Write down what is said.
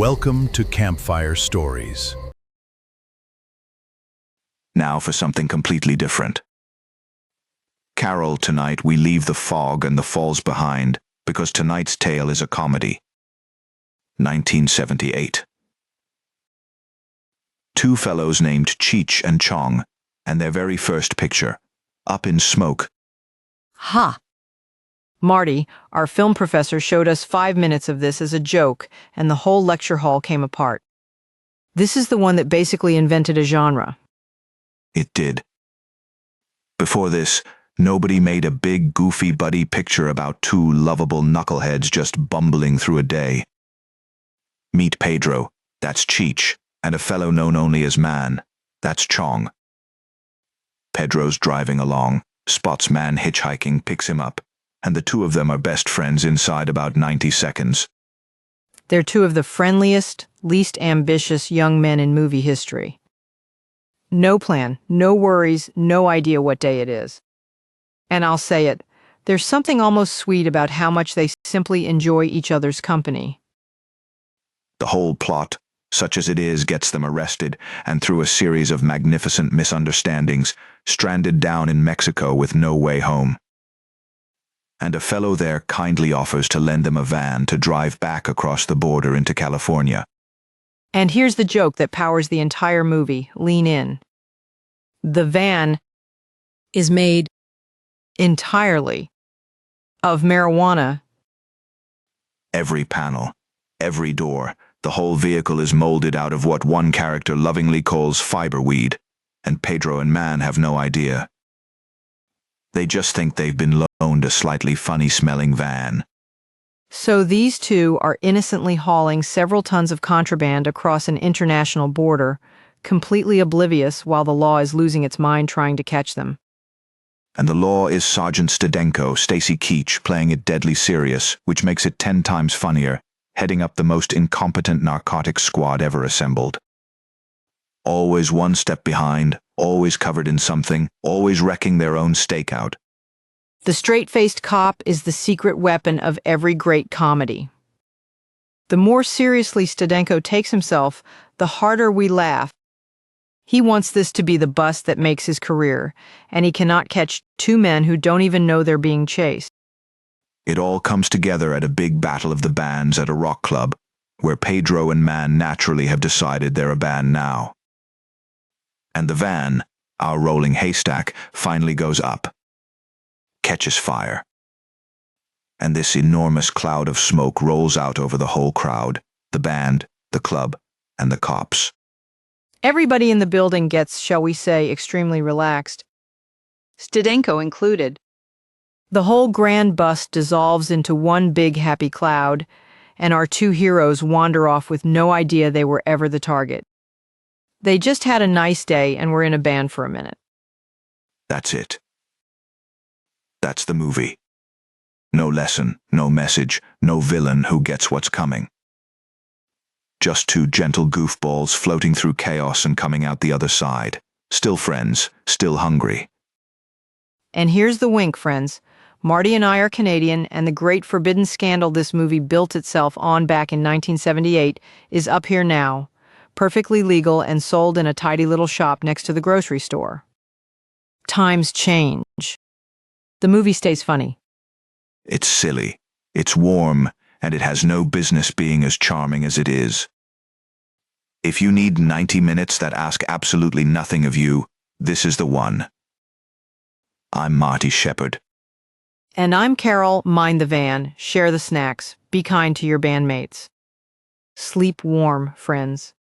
Welcome to Campfire Stories. Now for something completely different. Carol, tonight we leave the fog and the falls behind because tonight's tale is a comedy. 1978. Two fellows named Cheech and Chong, and their very first picture, Up in Smoke. Ha! Marty, our film professor, showed us 5 minutes of this as a joke, and the whole lecture hall came apart. This is the one that basically invented a genre. It did. Before this, nobody made a big, goofy buddy picture about two lovable knuckleheads just bumbling through a day. Meet Pedro, that's Cheech, and a fellow known only as Man, that's Chong. Pedro's driving along, spots Man hitchhiking, picks him up, and the two of them are best friends inside about 90 seconds. They're two of the friendliest, least ambitious young men in movie history. No plan, no worries, no idea what day it is. And I'll say it, there's something almost sweet about how much they simply enjoy each other's company. The whole plot, such as it is, gets them arrested, and through a series of magnificent misunderstandings, stranded down in Mexico with no way home. And a fellow there kindly offers to lend them a van to drive back across the border into California. And here's the joke that powers the entire movie, lean in. The van is made entirely of marijuana. Every panel, every door, the whole vehicle is molded out of what one character lovingly calls fiberweed, and Pedro and Man have no idea. They just think they've been loaned a slightly funny-smelling van. So these two are innocently hauling several tons of contraband across an international border, completely oblivious while the law is losing its mind trying to catch them. And the law is Sergeant Stadenko, Stacy Keach, playing it deadly serious, which makes it 10 times funnier, heading up the most incompetent narcotics squad ever assembled. Always one step behind, always covered in something, always wrecking their own stakeout. The straight-faced cop is the secret weapon of every great comedy. The more seriously Stadenko takes himself, the harder we laugh. He wants this to be the bust that makes his career, and he cannot catch two men who don't even know they're being chased. It all comes together at a big battle of the bands at a rock club, where Pedro and Man naturally have decided they're a band now. And the van, our rolling haystack, finally goes up, catches fire. And this enormous cloud of smoke rolls out over the whole crowd, the band, the club, and the cops. Everybody in the building gets, shall we say, extremely relaxed, Stadenko included. The whole grand bust dissolves into one big happy cloud, and our two heroes wander off with no idea they were ever the target. They just had a nice day and were in a band for a minute. That's it. That's the movie. No lesson, no message, no villain who gets what's coming. Just two gentle goofballs floating through chaos and coming out the other side. Still friends, still hungry. And here's the wink, friends. Marty and I are Canadian, and the great forbidden scandal this movie built itself on back in 1978 is up here now, perfectly legal and sold in a tidy little shop next to the grocery store. Times change. The movie stays funny. It's silly, it's warm, and it has no business being as charming as it is. If you need 90 minutes that ask absolutely nothing of you, this is the one. I'm Marty Shepherd. And I'm Carol, mind the van, share the snacks, be kind to your bandmates. Sleep warm, friends.